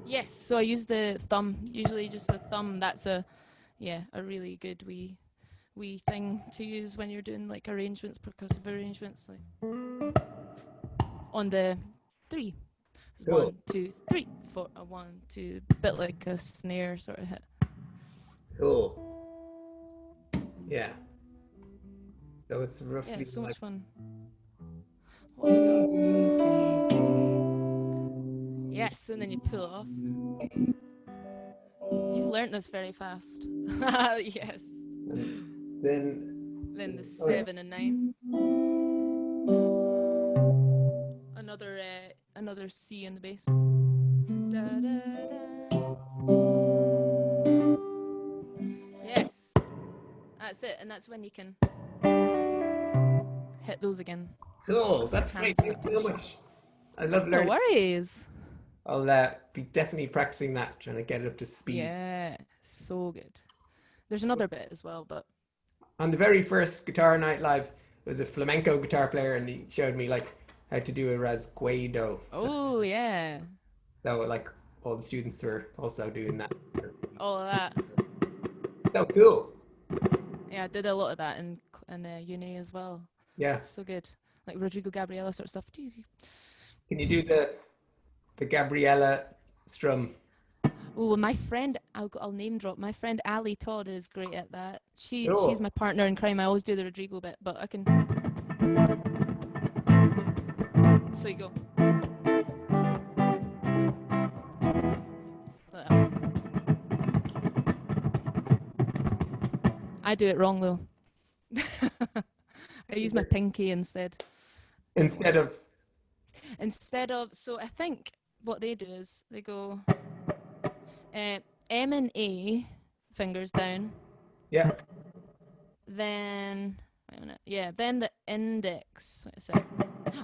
Yes. So I use the thumb. Usually just the thumb. That's a really good wee thing to use when you're doing like arrangements, percussive arrangements, like on the 3. Cool. 1, 2, 3, 4. 1, 2. Bit like a snare sort of hit. Cool. Yeah. So it's roughly. Yeah, it's so much fun. Yes, and then you pull it off. You've learnt this very fast. Yes. And then the 7 and 9. Another C in the bass. Da, da, da. Yes. That's it, and that's when you can hit those again. Cool. That's great. Thank you so much. I love learning. No worries. I'll be definitely practicing that, trying to get it up to speed. Yeah, so good. There's another bit as well, but on the very first guitar night live, it was a flamenco guitar player, and he showed me like how to do a rasguedo. Oh yeah. So like all the students were also doing that. All of that. So cool. Yeah, I did a lot of that in uni as well. Yeah. So good. Like Rodrigo Gabriela sort of stuff. Can you do the Gabriella strum? Oh, well, my friend, I'll name drop. My friend Ali Todd is great at that. She's my partner in crime. I always do the Rodrigo bit, but I can. So you go. Like that. I do it wrong though. I use my pinky instead. Instead of. So I think what they do is they go M and A fingers down. Yeah. Then wait a minute. Yeah, then the index. Wait a sec.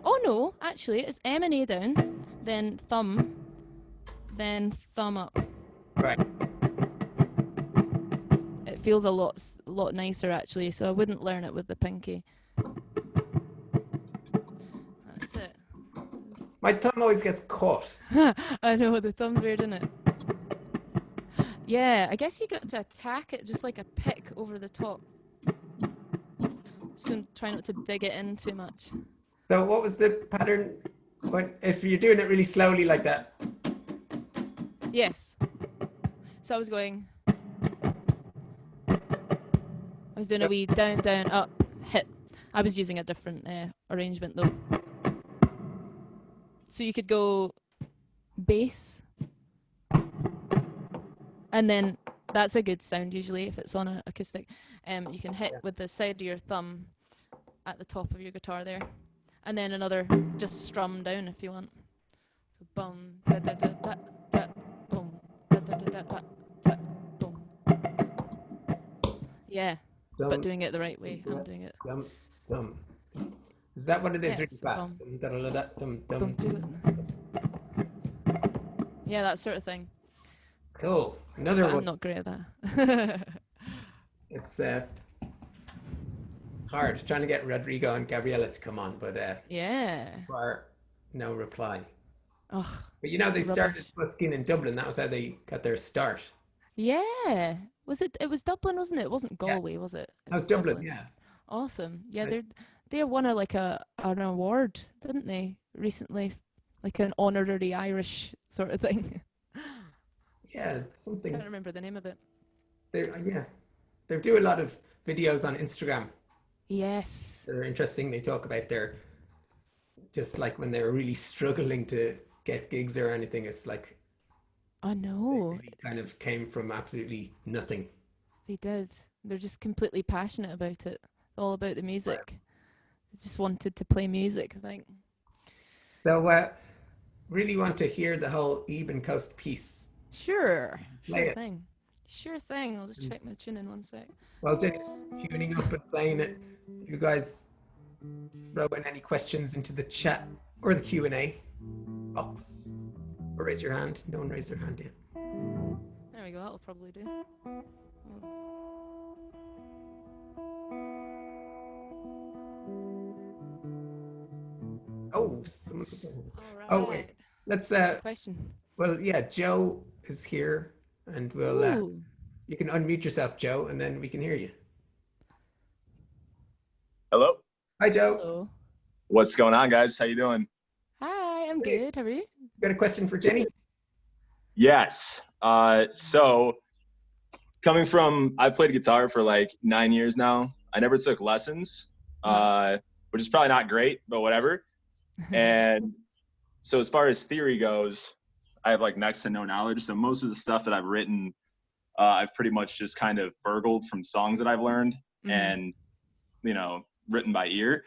Oh no, actually it's M and A down, then thumb up. Right. It feels a lot nicer actually, so I wouldn't learn it with the pinky. That's it. My thumb always gets caught. I know, the thumb's weird, isn't it? Yeah, I guess you got to attack it just like a pick over the top. So try not to dig it in too much. So what was the pattern if you're doing it really slowly like that? Yes. So I was doing a wee down, down, up, hit. I was using a different arrangement though. So you could go bass, and then that's a good sound usually if it's on an acoustic. You can hit with the side of your thumb at the top of your guitar there, and then another just strum down if you want. So bum da da da da da boom da da da da da da boom. Yeah, but doing it the right way. I'm doing it. Is that what it is? Yeah, Really so fast. Yeah, that sort of thing. Cool. Another But one. I'm not great at that. It's hard trying to get Rodrigo and Gabriella to come on, but yeah. far no reply. Ugh, But you know, they rubbish. started busking in Dublin. That was how they got their start. Yeah. Was it? It was Dublin, wasn't it? It wasn't Galway, was it? That was Dublin, yes. Awesome. Yeah, Right. they won an award, didn't they, recently, like an honorary Irish sort of thing. Yeah, something. Can't remember the name of it. They do a lot of videos on Instagram. Yes. They're interesting. They talk about their just like when they're really struggling to get gigs or anything. It's like I know. they really kind of came from absolutely nothing. They did. They're just completely passionate about it. All about the music. Right. They just wanted to play music, I think. So really want to hear the whole Ebon Coast piece. Sure. Play Sure it. thing. Sure thing. I'll just check my tune in one sec. While Jenny's tuning up and playing it, you guys throw in any questions into the chat or the Q&A box. Or raise your hand. No one raised their hand yet. There we go. That'll probably do. Oh, someone's All right. Oh, wait. Let's question. Well, yeah, Joe is here, and we'll you can unmute yourself, Joe, and then we can hear you. Hello. Hi, Joe. Hello. What's going on, guys? How you doing? Hi, I'm good. How are you? Got a question for Jenny? Yes. So coming from, I played guitar for like 9 years now. I never took lessons, which is probably not great, but whatever. And so as far as theory goes, I have like next to no knowledge. So most of the stuff that I've written, I've pretty much just kind of burgled from songs that I've learned and, you know, written by ear.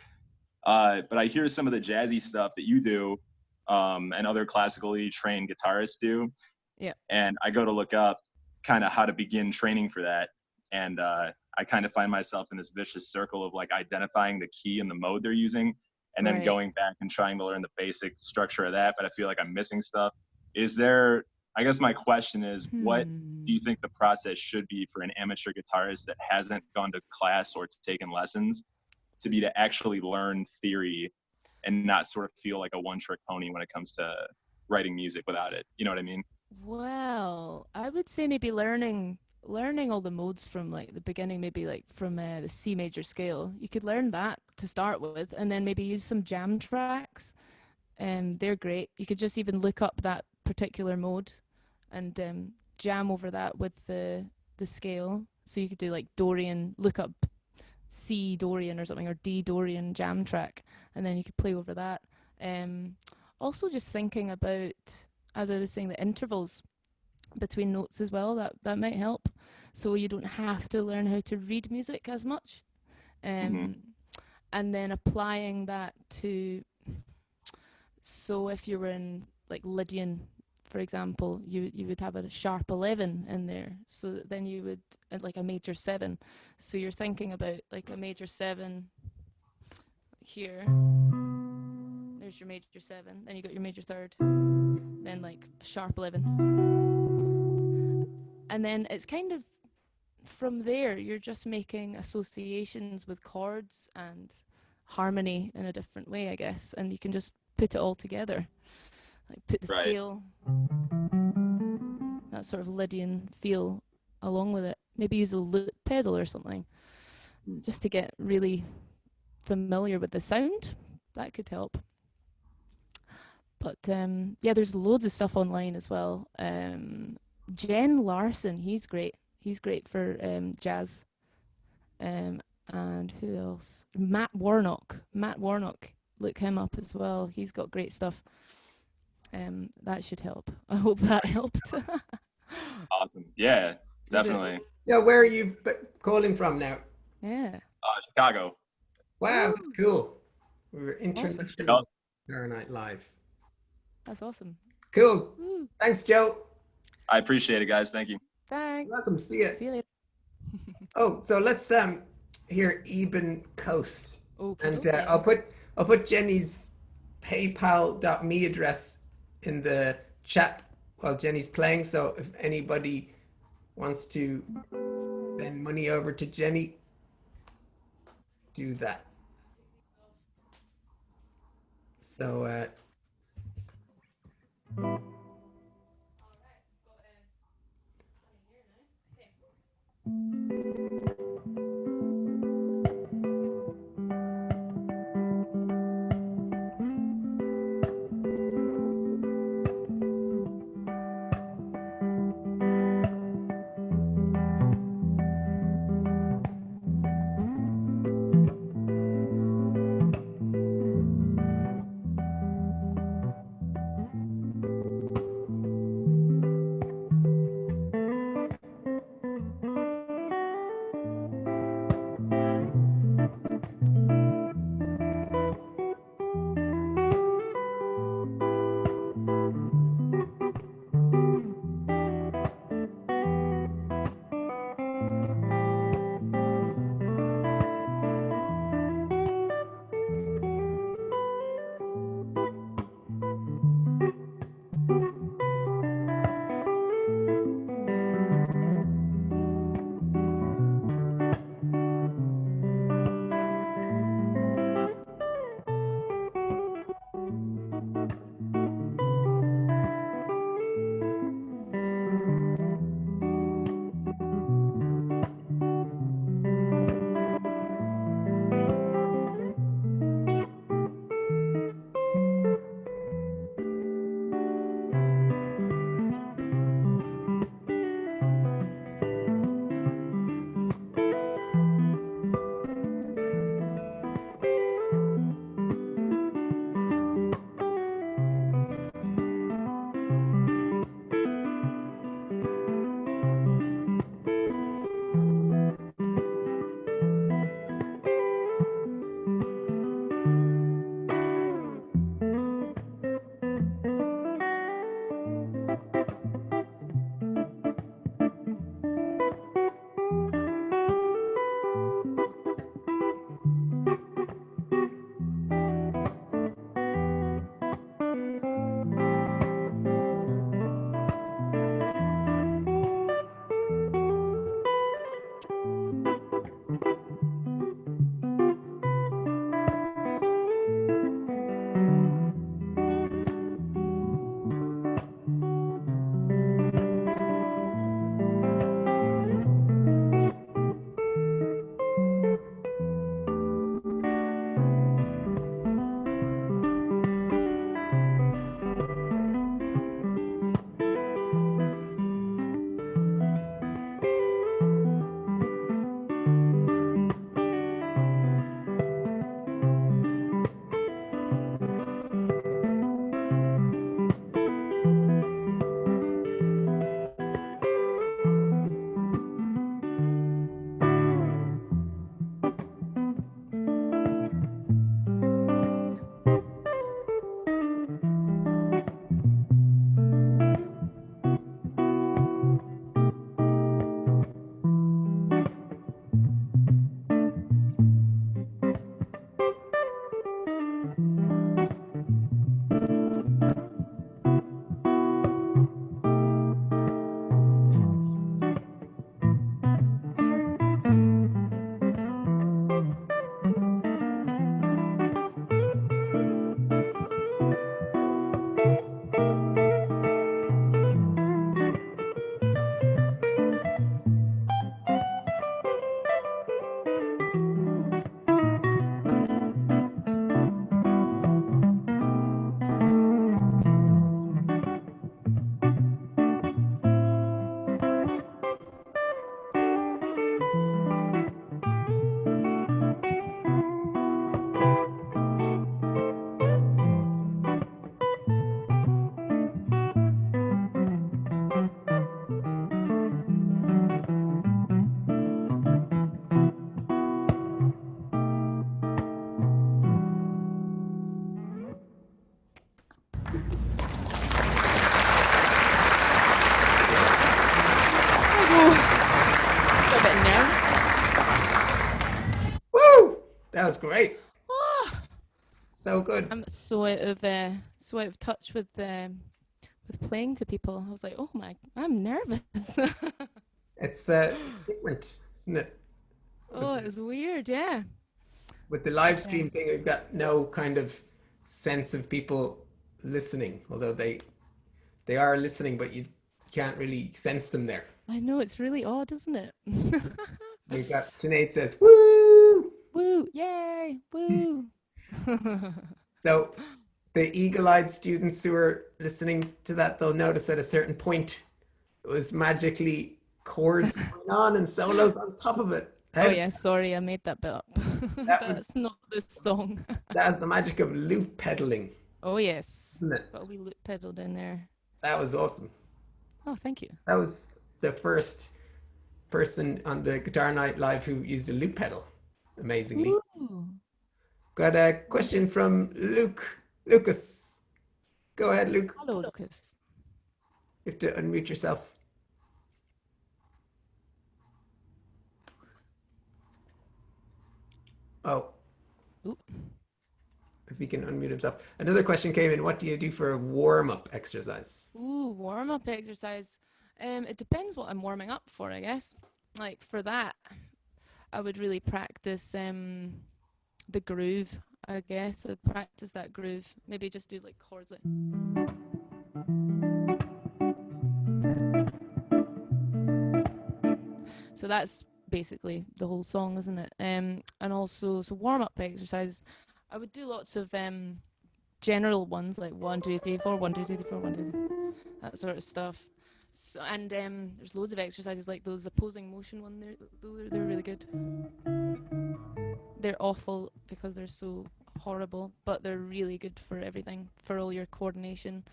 But I hear some of the jazzy stuff that you do and other classically trained guitarists do. Yeah. And I go to look up kind of how to begin training for that. And I kind of find myself in this vicious circle of like identifying the key and the mode they're using and then going back and trying to learn the basic structure of that. But I feel like I'm missing stuff. Is there, I guess my question is, what do you think the process should be for an amateur guitarist that hasn't gone to class or taken lessons to be to actually learn theory and not sort of feel like a one-trick pony when it comes to writing music without it? You know what I mean? Well, I would say maybe learning all the modes from like the beginning, maybe like from the C major scale. You could learn that to start with, and then maybe use some jam tracks. They're great. You could just even look up that particular mode and jam over that with the scale. So you could do like Dorian, look up C Dorian or something, or D Dorian jam track, and then you could play over that. Also just thinking about, as I was saying, the intervals between notes as well, that might help, so you don't have to learn how to read music as much. And then applying that to, so if you were in like Lydian, for example, you would have a sharp 11 in there, so then you would like a major 7, so you're thinking about like a major 7 here, there's your major 7, then you got your major 3rd, then like a sharp 11, and then it's kind of from there you're just making associations with chords and harmony in a different way, I guess, and you can just put it all together, like put the scale, that sort of Lydian feel along with it. Maybe use a loop pedal or something just to get really familiar with the sound. That could help. But yeah, there's loads of stuff online as well. Jen Larson, he's great for jazz, and and who else? Matt Warnock. Look him up as well. He's got great stuff. That should help. I hope that helped. Awesome. Yeah, definitely. Yeah, where are you calling from now? Yeah. Chicago. Wow, that's cool. We were international Guitar Night Live. That's awesome. Cool. Woo. Thanks, Joe. I appreciate it, guys. Thank you. Thanks. Welcome. See you. See you later. Oh, so let's hear Ebon Coast. Okay. And I'll put Jenny's PayPal.me address in the chat while Jenny's playing. So if anybody wants to send money over to Jenny, do that. So great. Oh, So good. I'm so out of touch with playing to people. I was like, oh my, I'm nervous. It's different, isn't it? Oh, it was weird. Yeah. With the live Yeah. stream thing, we've got no kind of sense of people listening, although they are listening, but you can't really sense them there. I know, it's really odd, isn't it? We've got Sinead says, "Woo!" Woo! Yay! Woo! So the eagle-eyed students who are listening to that, they'll notice at a certain point it was magically chords going on and solos on top of it. Oh yeah, sorry, I made that bit up. That was That's not the song. that's the magic of loop pedaling, Oh yes, isn't it? got a wee loop pedal down there. That was awesome. Oh, thank you. That was the first person on the Guitar Night Live who used a loop pedal, amazingly. Ooh. Got a question from Lucas. Go ahead, Luke. Hello, Lucas. You have to unmute yourself. Oh. Ooh. If he can unmute himself. Another question came in. What do you do for a warm-up exercise? Ooh, warm-up exercise. It depends what I'm warming up for, I guess. Like for that, I would really practice the groove, I guess. I'd practice that groove. Maybe just do like chords like. So that's basically the whole song, isn't it? And also, so warm-up exercise, I would do lots of general ones like 1, 2, 3, 4, 1, 2, 3, 4, 1, 2, 3, that sort of stuff. So, and there's loads of exercises like those opposing motion one. They're really good. They're awful because they're so horrible, but they're really good for everything, for all your coordination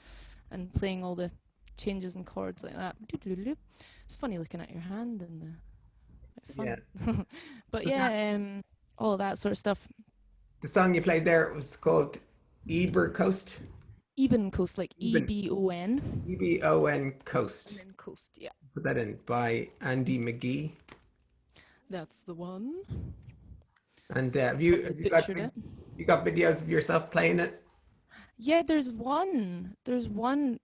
and playing all the changes and chords like that. It's funny looking at your hand and the fun. Yeah. But yeah, all of that sort of stuff. The song you played there was called Ebon Coast. Ebon Coast, like Ebon. EBON. EBON Coast. And then Coast, yeah. Put that in by Andy McGee. That's the one. And have you got videos of yourself playing it? Yeah, there's one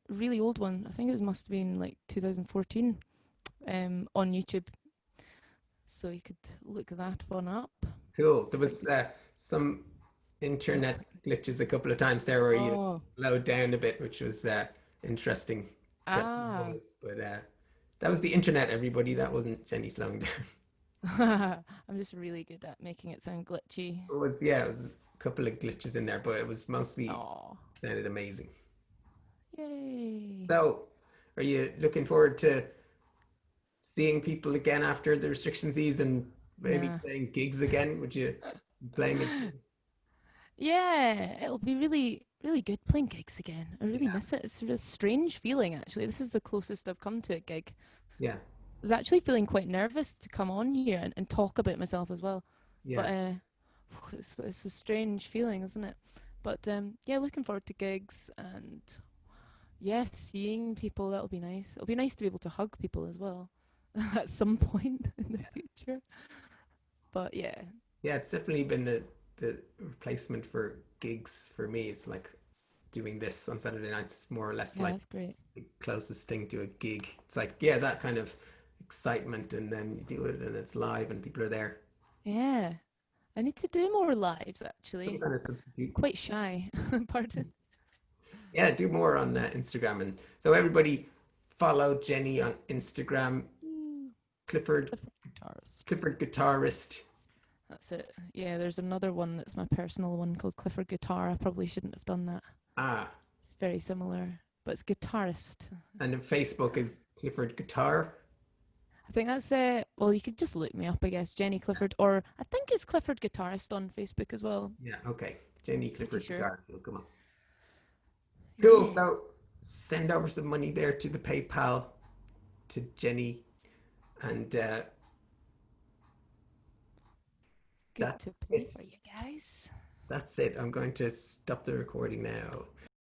really old one. I think it must have been like 2014 on YouTube. So you could look that one up. Cool. There was some internet glitches a couple of times there where you slowed down a bit, which was interesting. But that was the internet, everybody. That wasn't Jenny slowing down. I'm just really good at making it sound glitchy. It was a couple of glitches in there, but it was mostly sounded amazing. Yay. So, are you looking forward to seeing people again after the restrictions ease and maybe playing gigs again? Would you be playing it? Yeah, it'll be really, really good playing gigs again. I really miss it. It's a strange feeling, actually. This is the closest I've come to a gig. Yeah. I was actually feeling quite nervous to come on here and talk about myself as well. Yeah. But it's a strange feeling, isn't it? But yeah, looking forward to gigs and seeing people. That'll be nice. It'll be nice to be able to hug people as well at some point in the future. But yeah. Yeah, it's definitely been the replacement for gigs for me. It's like doing this on Saturday nights. It's more or less like that's great. The closest thing to a gig. It's like, that kind of excitement, and then you do it and it's live and people are there. Yeah. I need to do more lives, actually. Some kind of substitute. Quite shy. Pardon. Yeah, do more on Instagram. And so everybody follow Jenny on Instagram. Clifford Guitarist. That's it. Yeah, there's another one that's my personal one called Clifford Guitar. I probably shouldn't have done that. It's very similar, but it's guitarist. And Facebook is Clifford Guitar. I think that's well, you could just look me up, I guess, Jenny Clifford, or I think it's Clifford Guitarist on Facebook as well. Yeah, okay. Jenny Clifford Guitar. It'll come up. Yeah. Cool. So send over some money there to the PayPal to Jenny, and good to play for you guys. That's it. I'm going to stop the recording now.